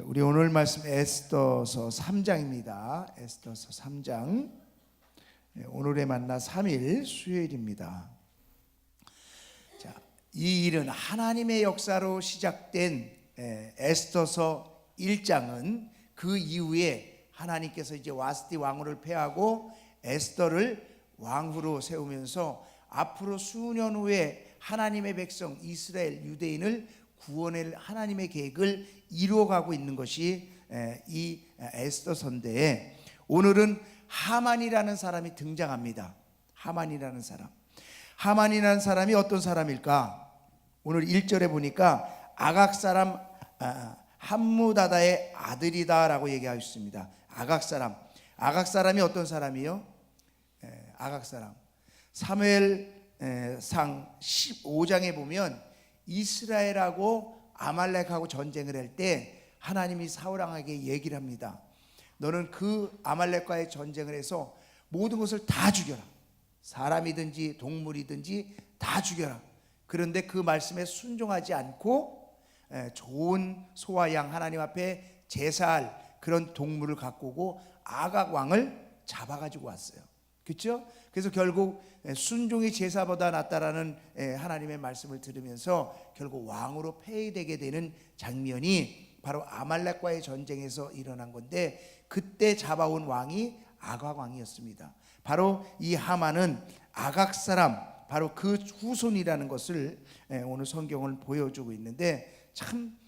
우리 오늘 말씀 에스더서 3장입니다. 에스더서 3장. 오늘의 만나 3일 수요일입니다. 이 일은 하나님의 역사로 시작된 에스더서 1장은 그 이후에 하나님께서 이제 와스티 왕후를 패하고 에스더를 왕후로 세우면서 앞으로 수년 후에 하나님의 백성 이스라엘 유대인을 구원할 하나님의 계획을 이루어가고 있는 것이 이 에스더서인데, 오늘은 하만이라는 사람이 등장합니다. 하만이라는 사람. 하만이라는 사람이 어떤 사람일까? 오늘 1절에 보니까 아각 사람 함무다다의 아들이다라고 얘기하고 있습니다. 아각 사람. 아각 사람이 어떤 사람이요? 아각 사람. 사무엘상 15장에 보면 이스라엘하고 아말렉하고 전쟁을 할 때 하나님이 사울왕에게 얘기를 합니다. 너는 그 아말렉과의 전쟁을 해서 모든 것을 다 죽여라. 사람이든지 동물이든지 다 죽여라. 그런데 그 말씀에 순종하지 않고 좋은 소와 양 하나님 앞에 제사할 그런 동물을 갖고 오고 아각 왕을 잡아가지고 왔어요. 그렇죠? 그래서 결국 순종이 제사보다 낫다라는 하나님의 말씀을 들으면서 결국 왕으로 폐위되게 되는 장면이 바로 아말렉과의 전쟁에서 일어난 건데, 그때 잡아온 왕이 아각 왕이었습니다. 바로 이 하만은 아각 사람, 바로 그 후손이라는 것을 오늘 성경을 보여주고 있는데, 참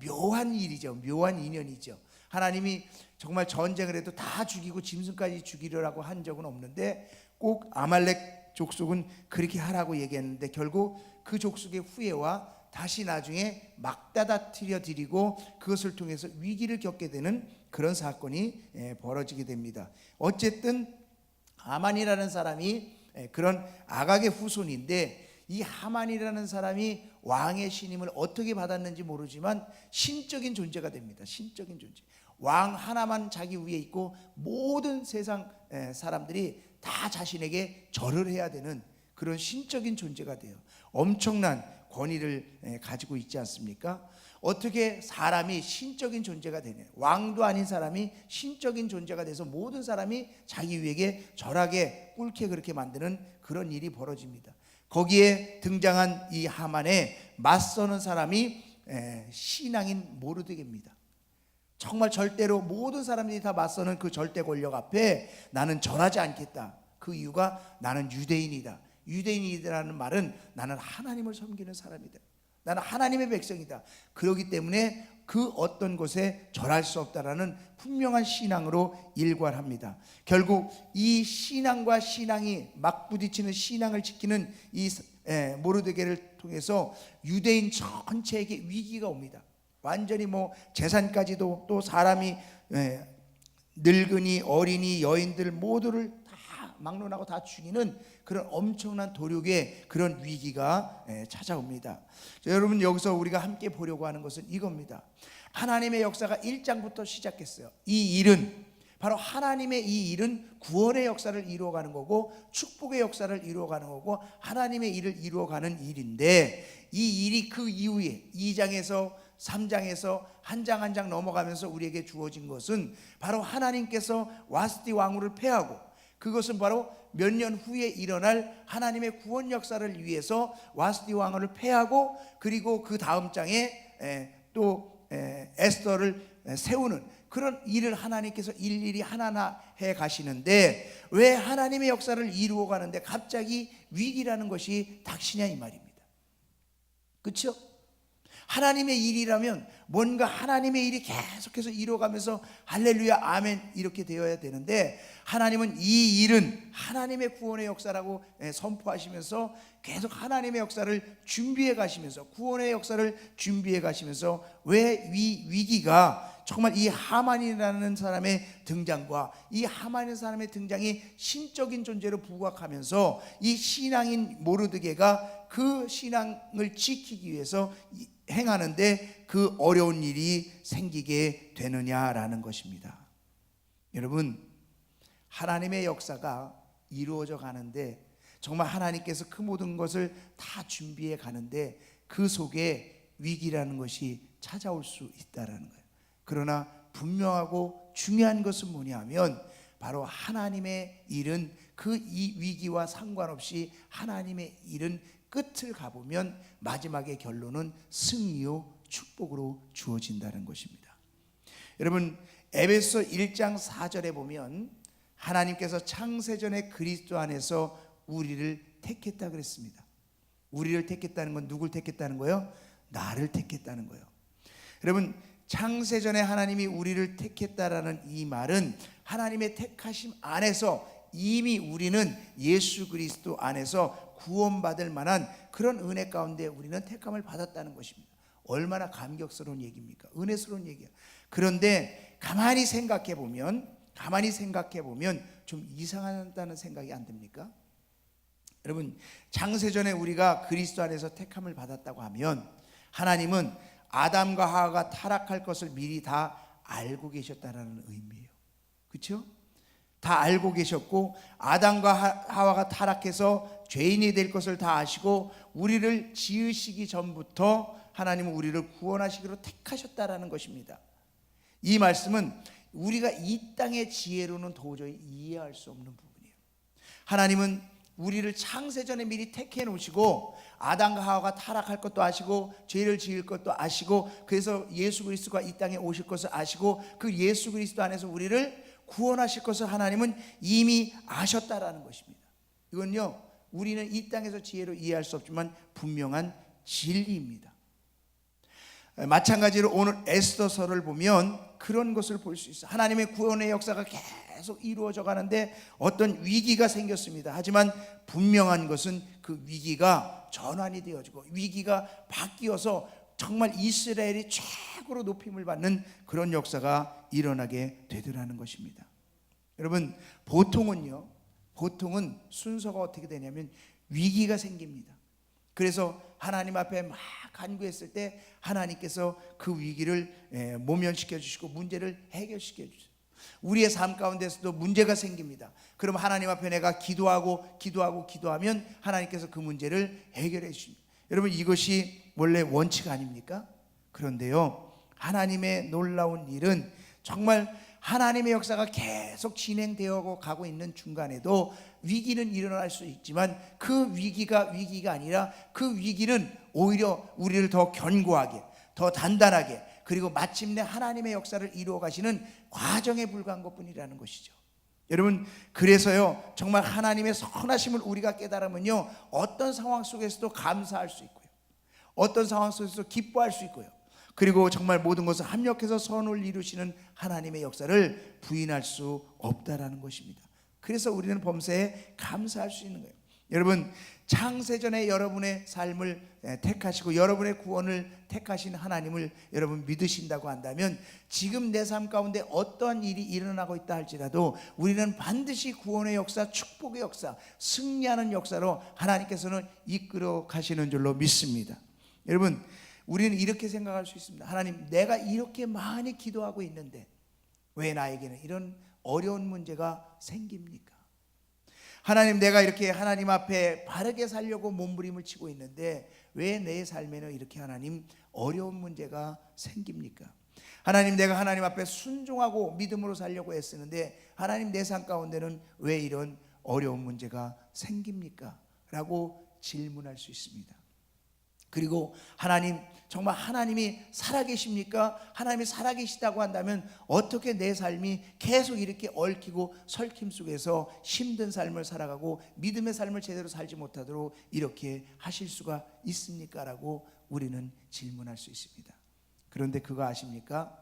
묘한 일이죠. 묘한 인연이죠. 하나님이 정말 전쟁을 해도 다 죽이고 짐승까지 죽이려고 한 적은 없는데, 꼭 아말렉 족속은 그렇게 하라고 얘기했는데 결국 그 족속의 후예와 다시 나중에 막다다트려 드리고 그것을 통해서 위기를 겪게 되는 그런 사건이 벌어지게 됩니다. 어쨌든 하만이라는 사람이 그런 아각의 후손인데, 이 하만이라는 사람이 왕의 신임을 어떻게 받았는지 모르지만 신적인 존재가 됩니다. 신적인 존재. 왕 하나만 자기 위에 있고 모든 세상 사람들이 다 자신에게 절을 해야 되는 그런 신적인 존재가 돼요. 엄청난 권위를 가지고 있지 않습니까? 어떻게 사람이 신적인 존재가 되냐? 왕도 아닌 사람이 신적인 존재가 돼서 모든 사람이 자기 위에게 절하게 꿇게 그렇게 만드는 그런 일이 벌어집니다. 거기에 등장한 이 하만에 맞서는 사람이 신앙인 모르드게입니다. 정말 절대로 모든 사람들이 다 맞서는 그 절대 권력 앞에 나는 절하지 않겠다. 그 이유가 나는 유대인이다. 유대인이라는 말은 나는 하나님을 섬기는 사람이다. 나는 하나님의 백성이다. 그렇기 때문에 그 어떤 곳에 절할 수 없다라는 분명한 신앙으로 일관합니다. 결국 이 신앙과 신앙이 맞부딪히는 신앙을 지키는 이 모르드게를 통해서 유대인 전체에게 위기가 옵니다. 완전히 재산까지도, 또 사람이 늙은이 어린이 여인들 모두를 다 막론하고 다 죽이는 그런 엄청난 도륙의 그런 위기가 찾아옵니다. 여러분, 여기서 우리가 함께 보려고 하는 것은 이겁니다. 하나님의 역사가 1장부터 시작했어요. 이 일은 바로 하나님의 이 일은 구원의 역사를 이루어가는 거고 축복의 역사를 이루어가는 거고 하나님의 일을 이루어가는 일인데, 이 일이 그 이후에 2장에서 3장에서 한 장 한 장 넘어가면서 우리에게 주어진 것은 바로 하나님께서 와스티 왕후를 패하고, 그것은 바로 몇 년 후에 일어날 하나님의 구원 역사를 위해서 와스티 왕후를 패하고, 그리고 그 다음 장에 또 에스더를 세우는 그런 일을 하나님께서 일일이 하나하나 해 가시는데, 왜 하나님의 역사를 이루어 가는데 갑자기 위기라는 것이 닥치냐 이 말입니다. 그렇죠? 하나님의 일이라면 뭔가 하나님의 일이 계속해서 이루어가면서 할렐루야 아멘 이렇게 되어야 되는데, 하나님은 이 일은 하나님의 구원의 역사라고 선포하시면서 계속 하나님의 역사를 준비해 가시면서, 구원의 역사를 준비해 가시면서, 왜 위기가 정말 이 하만이라는 사람의 등장과 이 하만이라는 사람의 등장이 신적인 존재로 부각하면서 이 신앙인 모르드게가 그 신앙을 지키기 위해서 행하는데 그 어려운 일이 생기게 되느냐라는 것입니다. 여러분, 하나님의 역사가 이루어져 가는데, 정말 하나님께서 그 모든 것을 다 준비해 가는데 그 속에 위기라는 것이 찾아올 수 있다라는 거예요. 그러나 분명하고 중요한 것은 뭐냐 하면 바로 하나님의 일은 그 이 위기와 상관없이 하나님의 일은 끝을 가보면 마지막의 결론은 승리요 축복으로 주어진다는 것입니다. 여러분, 에베소 1장 4절에 보면 하나님께서 창세전에 그리스도 안에서 우리를 택했다 그랬습니다. 우리를 택했다는 건 누굴 택했다는 거예요? 나를 택했다는 거예요. 여러분, 창세전에 하나님이 우리를 택했다라는 이 말은 하나님의 택하심 안에서 이미 우리는 예수 그리스도 안에서 구원받을 만한 그런 은혜 가운데 우리는 택함을 받았다는 것입니다. 얼마나 감격스러운 얘기입니까? 은혜스러운 얘기야. 그런데 가만히 생각해 보면 좀 이상하다는 생각이 안 듭니까? 여러분, 창세전에 우리가 그리스도 안에서 택함을 받았다고 하면 하나님은 아담과 하와가 타락할 것을 미리 다 알고 계셨다는 의미예요. 그렇죠? 다 알고 계셨고 아담과 하와가 타락해서 죄인이 될 것을 다 아시고 우리를 지으시기 전부터 하나님은 우리를 구원하시기로 택하셨다라는 것입니다. 이 말씀은 우리가 이 땅의 지혜로는 도저히 이해할 수 없는 부분이에요. 하나님은 우리를 창세전에 미리 택해 놓으시고 아담과 하와가 타락할 것도 아시고 죄를 지을 것도 아시고 그래서 예수 그리스도가 이 땅에 오실 것을 아시고 그 예수 그리스도 안에서 우리를 구원하실 것을 하나님은 이미 아셨다라는 것입니다. 이건요, 우리는 이 땅에서 지혜로 이해할 수 없지만 분명한 진리입니다. 마찬가지로 오늘 에스더서를 보면 그런 것을 볼 수 있어요. 하나님의 구원의 역사가 계속 이루어져 가는데 어떤 위기가 생겼습니다. 하지만 분명한 것은 그 위기가 전환이 되어지고 위기가 바뀌어서 정말 이스라엘이 최고로 높임을 받는 그런 역사가 일어나게 되더라는 것입니다. 여러분, 보통은 순서가 어떻게 되냐면 위기가 생깁니다. 그래서 하나님 앞에 막 간구했을 때 하나님께서 그 위기를 모면시켜 주시고 문제를 해결시켜 주세요. 우리의 삶 가운데서도 문제가 생깁니다. 그럼 하나님 앞에 내가 기도하면 하나님께서 그 문제를 해결해 주십니다. 여러분, 이것이 원래 원칙 아닙니까? 그런데요, 하나님의 놀라운 일은 정말 하나님의 역사가 계속 진행되어 가고 있는 중간에도 위기는 일어날 수 있지만 그 위기가 아니라 그 위기는 오히려 우리를 더 견고하게, 더 단단하게, 그리고 마침내 하나님의 역사를 이루어 가시는 과정에 불과한 것뿐이라는 것이죠. 여러분, 그래서요, 정말 하나님의 선하심을 우리가 깨달으면요, 어떤 상황 속에서도 감사할 수 있고요, 어떤 상황 속에서도 기뻐할 수 있고요, 그리고 정말 모든 것을 합력해서 선을 이루시는 하나님의 역사를 부인할 수 없다라는 것입니다. 그래서 우리는 범사에 감사할 수 있는 거예요. 여러분, 창세전에 여러분의 삶을 택하시고 여러분의 구원을 택하신 하나님을 여러분 믿으신다고 한다면 지금 내 삶 가운데 어떠한 일이 일어나고 있다 할지라도 우리는 반드시 구원의 역사, 축복의 역사, 승리하는 역사로 하나님께서는 이끌어 가시는 줄로 믿습니다. 여러분, 우리는 이렇게 생각할 수 있습니다. 하나님, 내가 이렇게 많이 기도하고 있는데 왜 나에게는 이런 어려운 문제가 생깁니까? 하나님, 내가 이렇게 하나님 앞에 바르게 살려고 몸부림을 치고 있는데 왜 내 삶에는 이렇게 하나님 어려운 문제가 생깁니까? 하나님, 내가 하나님 앞에 순종하고 믿음으로 살려고 애쓰는데 하나님, 내 삶 가운데는 왜 이런 어려운 문제가 생깁니까? 라고 질문할 수 있습니다. 그리고 하나님, 정말 하나님이 살아계십니까? 하나님이 살아계시다고 한다면 어떻게 내 삶이 계속 이렇게 얽히고 설킴 속에서 힘든 삶을 살아가고 믿음의 삶을 제대로 살지 못하도록 이렇게 하실 수가 있습니까? 라고 우리는 질문할 수 있습니다. 그런데 그거 아십니까?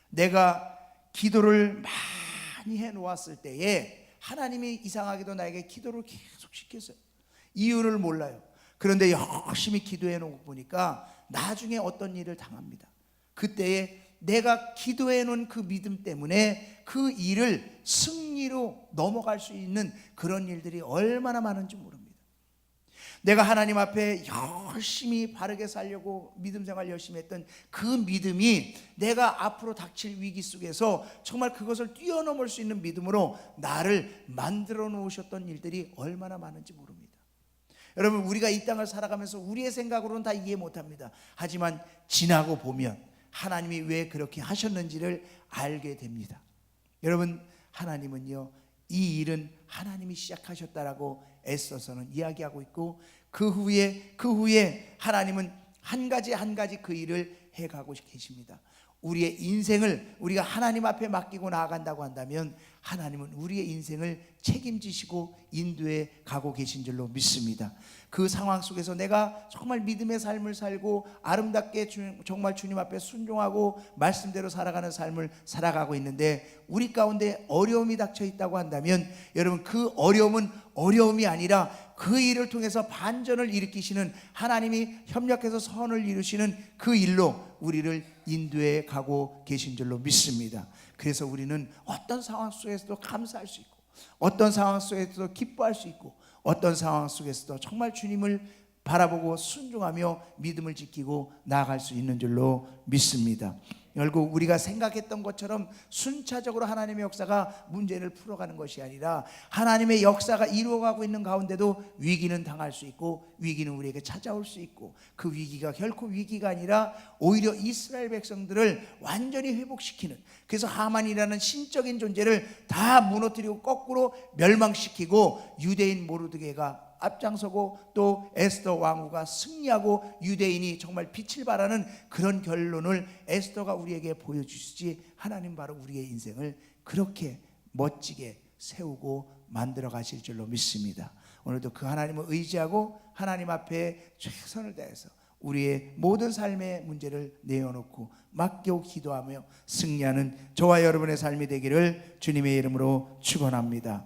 내가 기도를 많이 해놓았을 때에 하나님이 이상하게도 나에게 기도를 계속 시켰어요. 이유를 몰라요. 그런데 열심히 기도해 놓고 보니까 나중에 어떤 일을 당합니다. 그때에 내가 기도해 놓은 그 믿음 때문에 그 일을 승리로 넘어갈 수 있는 그런 일들이 얼마나 많은지 모릅니다. 내가 하나님 앞에 열심히 바르게 살려고 믿음 생활 열심히 했던 그 믿음이 내가 앞으로 닥칠 위기 속에서 정말 그것을 뛰어넘을 수 있는 믿음으로 나를 만들어 놓으셨던 일들이 얼마나 많은지 모릅니다. 여러분, 우리가 이 땅을 살아가면서 우리의 생각으로는 다 이해 못합니다. 하지만 지나고 보면 하나님이 왜 그렇게 하셨는지를 알게 됩니다. 여러분, 하나님은요, 이 일은 하나님이 시작하셨다라고 애써서는 이야기하고 있고, 그 후에 하나님은 한 가지 그 일을 해가고 계십니다. 우리의 인생을 우리가 하나님 앞에 맡기고 나아간다고 한다면 하나님은 우리의 인생을 책임지시고 인도해 가고 계신 줄로 믿습니다. 그 상황 속에서 내가 정말 믿음의 삶을 살고 아름답게 정말 주님 앞에 순종하고 말씀대로 살아가는 삶을 살아가고 있는데, 우리 가운데 어려움이 닥쳐 있다고 한다면 여러분, 그 어려움은 어려움이 아니라 그 일을 통해서 반전을 일으키시는, 하나님이 협력해서 선을 이루시는 그 일로 우리를 인도해 가고 계신 줄로 믿습니다. 그래서 우리는 어떤 상황 속에서도 감사할 수 있고, 어떤 상황 속에서도 기뻐할 수 있고, 어떤 상황 속에서도 정말 주님을 바라보고 순종하며 믿음을 지키고 나아갈 수 있는 줄로 믿습니다. 결국 우리가 생각했던 것처럼 순차적으로 하나님의 역사가 문제를 풀어가는 것이 아니라, 하나님의 역사가 이루어가고 있는 가운데도 위기는 당할 수 있고, 위기는 우리에게 찾아올 수 있고, 그 위기가 결코 위기가 아니라 오히려 이스라엘 백성들을 완전히 회복시키는, 그래서 하만이라는 신적인 존재를 다 무너뜨리고 거꾸로 멸망시키고 유대인 모르드게가 앞장서고 또 에스더 왕후가 승리하고 유대인이 정말 빛을 발하는 그런 결론을 에스더가 우리에게 보여주시지, 하나님 바로 우리의 인생을 그렇게 멋지게 세우고 만들어 가실 줄로 믿습니다. 오늘도 그 하나님을 의지하고 하나님 앞에 최선을 다해서 우리의 모든 삶의 문제를 내어놓고 맡겨 기도하며 승리하는 저와 여러분의 삶이 되기를 주님의 이름으로 축원합니다.